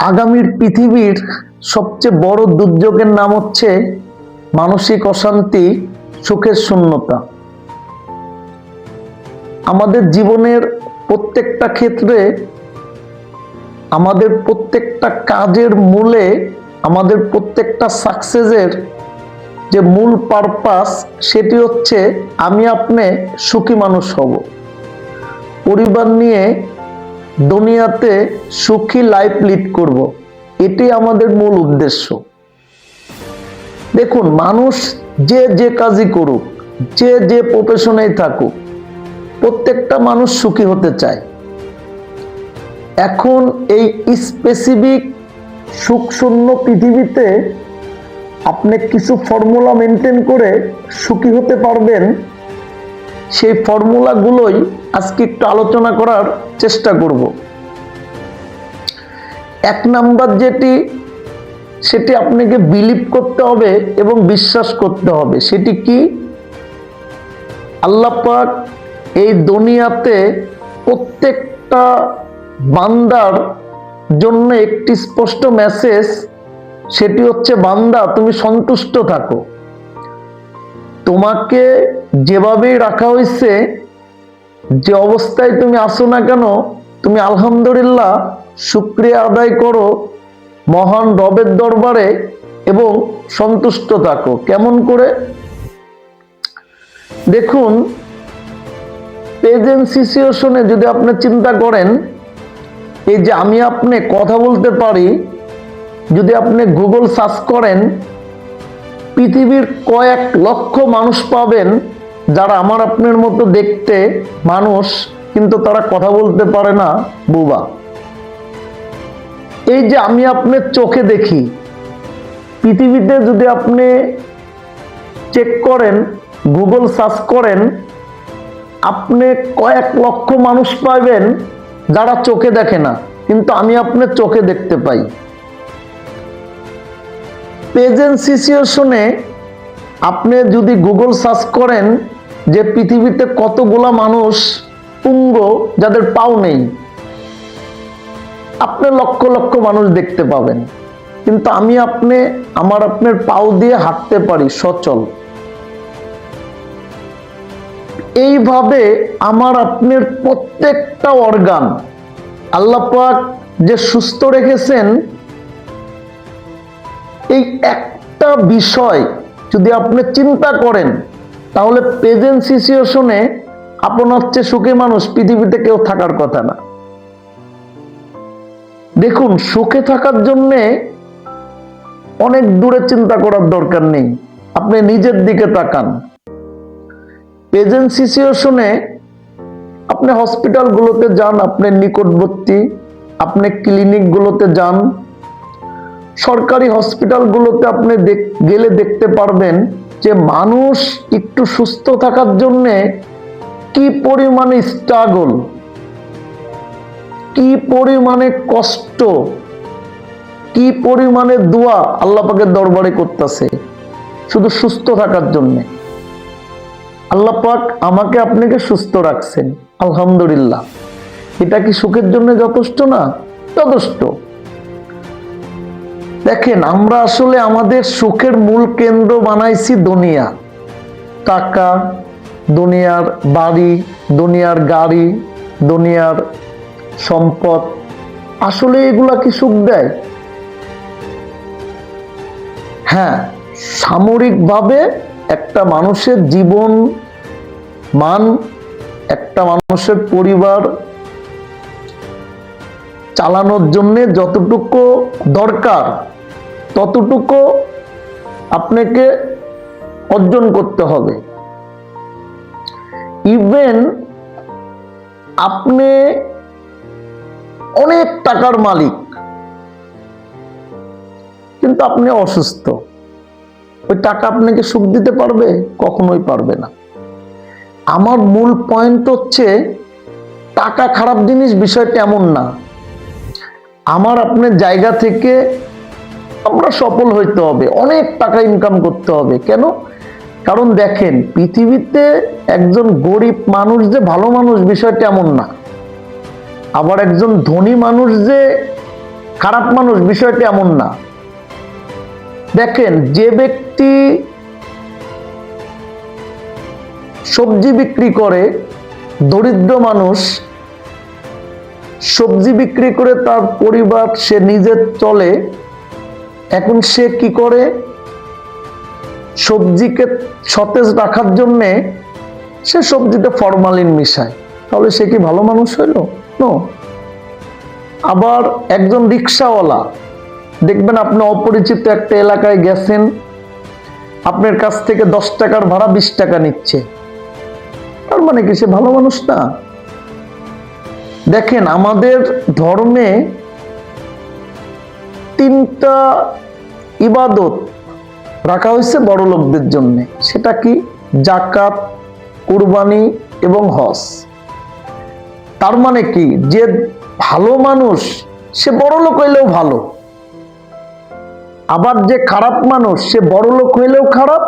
আগামীর পৃথিবীর সবচেয়ে বড় দুর্যোগের নাম হচ্ছে মানসিক অশান্তি, সুখের শূন্যতা। আমাদের জীবনের প্রত্যেকটা ক্ষেত্রে, আমাদের প্রত্যেকটা কাজের মূলে, আমাদের প্রত্যেকটা সাকসেসের যে মূল পারপাস, সেটি হচ্ছে আমি আপনি সুখী মানুষ হব, পরিবার নিয়ে দুনিয়াতে সুখী লাইফ লিড করব। এটি আমাদের মূল উদ্দেশ্য। দেখুন, মানুষ যে যে কাজই করুক, যে যে প্রফেশনেই থাকুক, প্রত্যেকটা মানুষ সুখী হতে চায়। এখন এই স্পেসিফিক সুখশূন্য পৃথিবীতে আপনি কিছু ফর্মুলা মেনটেন করে সুখী হতে পারবেন। সেই ফর্মুলাগুলোই আজকে একটু আলোচনা করার চেষ্টা করব। এক নাম্বার যেটি, সেটি আপনাকে বিলিভ করতে হবে এবং বিশ্বাস করতে হবে। সেটি কি? আল্লাহ পাক এই দুনিয়াতে প্রত্যেকটা বান্দার জন্য একটি স্পষ্ট মেসেজ, সেটি হচ্ছে, বান্দা তুমি সন্তুষ্ট থাকো। তোমাকে যেভাবেই রাখা হয়েছে, যে অবস্থায় তুমি আসো না কেন, তুমি আলহামদুলিল্লাহ শুকরিয়া আদায় করো মহান রবের দরবারে এবং সন্তুষ্ট থাকো। কেমন করে? দেখুন, প্রেজেন্ট সিচুয়েশনে যদি আপনি চিন্তা করেন, এই যে আমি আপনি কথা বলতে পারি, যদি আপনি গুগল সার্চ করেন, পৃথিবীর কয়েক লক্ষ মানুষ পাবেন যারা আমার আপনার মতো দেখতে মানুষ, কিন্তু তারা কথা বলতে পারে না, বোবা। এই যে আমি আপনার চোখে দেখি, পৃথিবীতে যদি আপনি চেক করেন, গুগল সার্চ করেন, আপনি কয়েক লক্ষ মানুষ পাবেন যারা চোখে দেখে না, কিন্তু আমি আপনার চোখে দেখতে পাই। প্রেজেন্ট সিচুয়েশনে আপনি যদি গুগল সার্চ করেন যে পৃথিবীতে কতগুলা মানুষ পুঙ্গ, যাদের পাও নেই, আপনি লক্ষ লক্ষ মানুষ দেখতে পাবেন। কিন্তু আমি আপনি আমার আপনার পাও দিয়ে হাঁটতে পারি সচল। এইভাবে আমার আপনার প্রত্যেকটা অর্গান আল্লাহ পাক যে সুস্থ রেখেছেন, এই একটা বিষয় যদি আপনি চিন্তা করেন, তাহলে প্রেজেন্ট সিচুয়েশনে আপনার চেয়ে সুখী মানুষ পৃথিবীতে কেউ থাকার কথা না। দেখুন, সুখে থাকার জন্য অনেক দূরে চিন্তা করার দরকার নেই। আপনি নিজের দিকে তাকান। প্রেজেন্ট সিচুয়েশনে আপনি হসপিটালগুলোতে যান, আপনি নিকটবর্তী, আপনি ক্লিনিকগুলোতে যান, সরকারি হসপিটালগুলোতে আপনি গেলে দেখতে পারবেন যে মানুষ একটু সুস্থ থাকার জন্যে কি পরিমাণে স্ট্রাগল, কি পরিমাণে কষ্ট, কি পরিমাণে দোয়া আল্লাহ পাকের দরবারে করতেছে শুধু সুস্থ থাকার জন্যে। আল্লাহ পাক আমাকে আপনাকে সুস্থ রাখছেন, আলহামদুলিল্লাহ। এটা কি সুখের জন্য যথেষ্ট না? যথেষ্ট। দেখেন, আমরা আসলে আমাদের সুখের মূল কেন্দ্র বানাইছি দুনিয়া, টাকা, দুনিয়ার বাড়ি, দুনিয়ার গাড়ি, দুনিয়ার সম্পদ। আসলে এগুলা কি সুখ দেয়? হ্যাঁ, সামরিকভাবে একটা মানুষের জীবন মান, একটা মানুষের পরিবার চালানোর জন্য যতটুকু দরকার, ততটুকু আপনাকে অর্জন করতে হবে। ইভেন আপনি অনেক টাকার মালিক, কিন্তু আপনি অসুস্থ, ওই টাকা আপনাকে সুখ দিতে পারবে? কখনোই পারবে না। আমার মূল পয়েন্ট হচ্ছে, টাকা খারাপ জিনিস বিষয়টা এমন না। আমার আপনার জায়গা থেকে আমরা সফল হইতে হবে, অনেক টাকা ইনকাম করতে হবে। কেন? কারণ দেখেন, পৃথিবীতে একজন গরিব মানুষ যে ভালো মানুষ বিষয়টা এমন না, আবার একজন ধনী মানুষ যে খারাপ মানুষ, বিষয়টা এমন না। দেখেন, যে ব্যক্তি সবজি বিক্রি করে, দরিদ্র মানুষ, সবজি বিক্রি করে তার পরিবার সে নিজে চলে, এখন সে কি করে, সবজিকে সতেজ রাখার জন্য সে সবজিতে ফরমালিন মিশায়, তাহলে সে কি ভালো মানুষ হইল? নো। আবার একজন রিক্সাওয়ালা, দেখবেন আপনি অপরিচিত একটা এলাকায় গেছেন, আপনার কাছ থেকে 10 টাকার ভাড়া 20 টাকা নিচ্ছে, তার মানে কি সে ভালো মানুষ না? দেখেন, আমাদের ধর্মে 3টা ইবাদত রাখা হয়েছে বড় লোকদের জন্য। সেটা কি? জাকাত, কুরবানি এবং হজ। তার মানে কি, যে ভালো মানুষ সে বড় লোক হইলেও ভালো, আবার যে খারাপ মানুষ সে বড় লোক হইলেও খারাপ,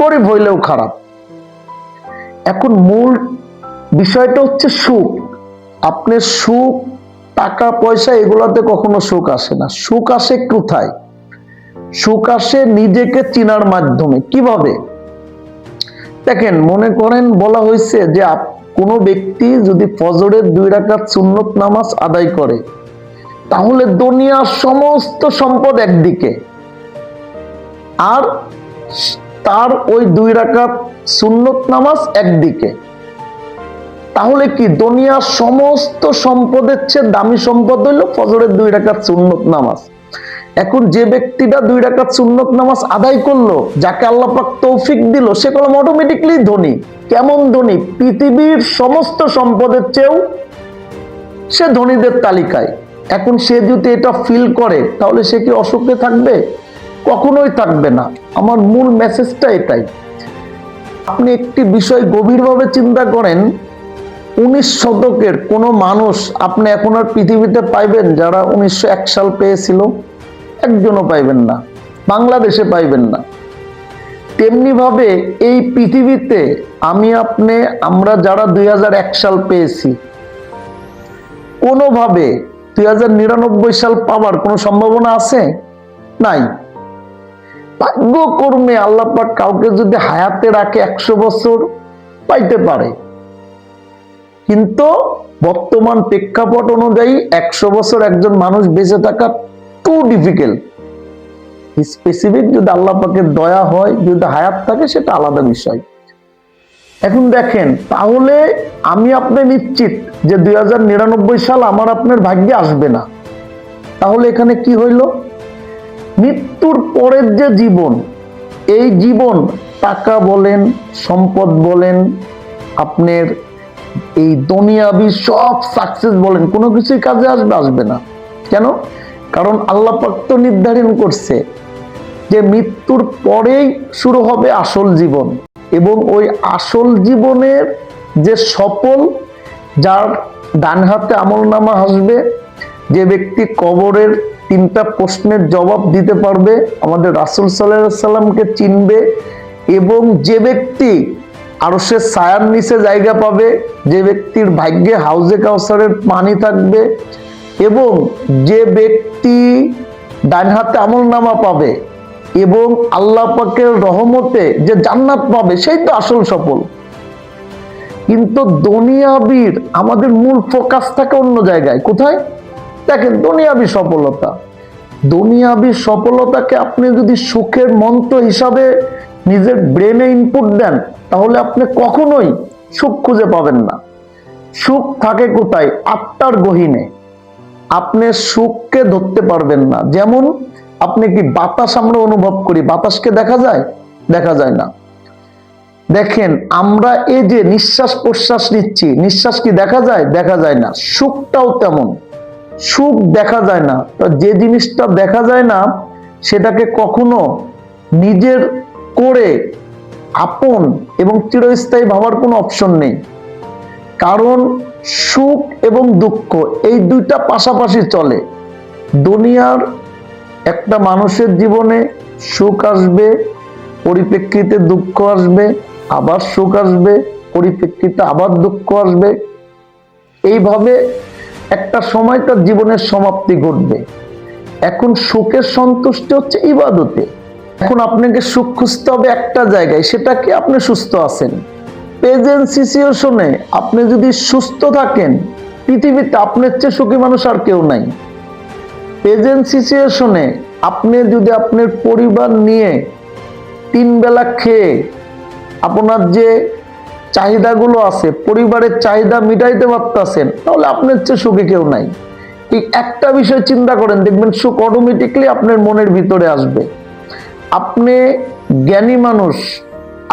গরিব হইলেও খারাপ। এখন মূল বিষয়টা হচ্ছে সুখ। আপনার সুখ, টাকা পয়সা এগুলাতে কখনো সুখ আসে না। সুখ আসে কোথায়? সুখ আসে নিজেকে চিনার মাধ্যমে। কিভাবে? দেখেন, মনে করেন বলা হয়েছে যে কোনো ব্যক্তি যদি ফজরের 2 রাকাত সুন্নত নামাজ আদায় করে, তাহলে দুনিয়ার সমস্ত সম্পদ একদিকে, আর তার ওই 2 রাকাত সুন্নত নামাজ একদিকে। তাহলে কি, দুনিয়ার সমস্ত সম্পদের চেয়ে দামি সম্পদ হইল ফজরের 2 রাকাত সুন্নত নামাজ। এখন যে ব্যক্তিটা 2 রাকাত সুন্নত নামাজ আদায় করলো, যাকে আল্লাহ পাক তৌফিক দিল, সে কলম অটোমেটিকলি ধনী। কেমন ধনী? পৃথিবীর সমস্ত সম্পদের চেয়েও সে ধনীদের তালিকায়। এখন সে যদি এটা ফিল করে, তাহলে সে কি অসুখে থাকবে? কখনোই থাকবে না। আমার মূল মেসেজটা এটাই। আপনি একটি বিষয় গভীরভাবে চিন্তা করেন, 19 শতকের কোন মানুষ আপনি এখন আর পৃথিবীতে পাইবেন যারা 1901 সাল পেয়েছিল? একজনও পাইবেন না, বাংলাদেশে পাইবেন না। তেমনি ভাবে এই পৃথিবীতে আমরা যারা 2001 সাল পেয়েছি, কোনোভাবে 2099 সাল পাওয়ার কোনো সম্ভাবনা আছে? নাই। ভাগ্যক্রমে আল্লাহ পাক কাউকে যদি হায়াতে রাখে 100 বছর পাইতে পারে, কিন্তু বর্তমান প্রেক্ষাপট অনুযায়ী 100 বছর একজন মানুষ বেঁচে থাকা টু ডিফিকাল্ট। স্পেসিফিক যদি আল্লাহ পাকের দয়া হয়, যদি হায়াত থাকে, সেটা আলাদা বিষয়। এখন দেখেন, তাহলে আপনি নিশ্চিত যে 2099 সাল আমার আপনার ভাগ্যে আসবে না। তাহলে এখানে কি হইল? মৃত্যুর পরের যে জীবন, এই জীবন টাকা বলেন, সম্পদ বলেন, আপনার এই দুনিয়াবি সব সাকসেস বলেন, কোনো কিছুই কাজে আসবে না। কেন? কারণ আল্লাহ পাক তো নির্ধারণ করছে যে মৃত্যুর পরেই শুরু হবে আসল জীবন, এবং ওই আসল জীবনের যে সফল, যার ডান হাতে আমলনামা আসবে, যে ব্যক্তি কবরের 3টা প্রশ্নের জবাব দিতে পারবে, আমাদের রাসূল সাল্লাল্লাহু আলাইহি সাল্লামকে চিনবে, এবং যে ব্যক্তি আরশের ছায়ার নিচে জায়গা পাবে, যে ব্যক্তির ভাগ্যে হাউজে কাউসারের পানি থাকবে, এবং যে ব্যক্তি ডান হাতে আমলনামা পাবে এবং আল্লাহ পাকের রহমতে যে জান্নাত পাবে, সেই তো আসল সফল। কিন্তু দুনিয়াবির আমাদের মূল ফোকাস থাকে অন্য জায়গায়। কোথায়? দেখেন, দুনিয়াবি সফলতা। দুনিয়াবি সফলতাকে আপনি যদি সুখের মন্ত্র হিসাবে নিজের ব্রেনে ইনপুট দেন, তাহলে আপনি কখনোই সুখ খুঁজে পাবেন না। সুখ থাকে কোথায়? আত্মার গহীনে। আপনি সুখকে ধরতে পারবেন না। যেমন আপনি কি, বাতাস আমরা অনুভব করি, বাতাসকে দেখা যায়? দেখা যায় না। দেখেন, আমরা এই যে নিঃশ্বাস প্রশ্বাস নিচ্ছি, নিঃশ্বাস কি দেখা যায়? দেখা যায় না। সুখটাও তেমন, সুখ দেখা যায় না। তো যে জিনিসটা দেখা যায় না, সেটাকে কখনো নিজের করে আপন এবং চিরস্থায়ী ভাবার কোনো অপশন নেই। কারণ সুখ এবং দুঃখ এই দুইটা পাশাপাশি চলে। দুনিয়ার একটা মানুষের জীবনে সুখ আসবে, পরিপ্রেক্ষিতে দুঃখ আসবে, আবার সুখ আসবে, পরিপ্রেক্ষিতে আবার দুঃখ আসবে। এইভাবে একটা সময় তার জীবনের সমাপ্তি ঘটবে। এখন সুখের সন্তুষ্টি হচ্ছে ইবাদতে। এখন আপনাকে সুখ খুঁজতে হবে একটা জায়গায়, সেটা কি আপনি সুস্থ আছেন। প্রেজেন্ট সিচুয়েশনে আপনি যদি সুস্থ থাকেন, পৃথিবীতে আপনার চেয়ে সুখী মানুষ আর কেউ নাই। প্রেজেন্ট সিচুয়েশনে আপনি যদি আপনার পরিবার নিয়ে 3 বেলা খেয়ে আপনার যে চাহিদাগুলো আছে, পরিবারের চাহিদা মিটাইতে পারতেছেন, তাহলে আপনার চেয়ে সুখী কেউ নাই। এই একটা বিষয় চিন্তা করেন, দেখবেন সুখ অটোমেটিকলি আপনার মনের ভিতরে আসবে। আপনি জ্ঞানী মানুষ,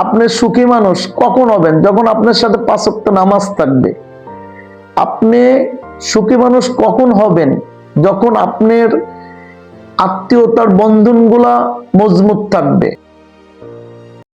আপনি সুখী মানুষ কখন হবেন? যখন আপনার সাথে 5 ওয়াক্ত নামাজ থাকবে। আপনি সুখী মানুষ কখন হবেন? যখন আপনার আত্মীয়তার বন্ধনগুলা মজবুত থাকবে।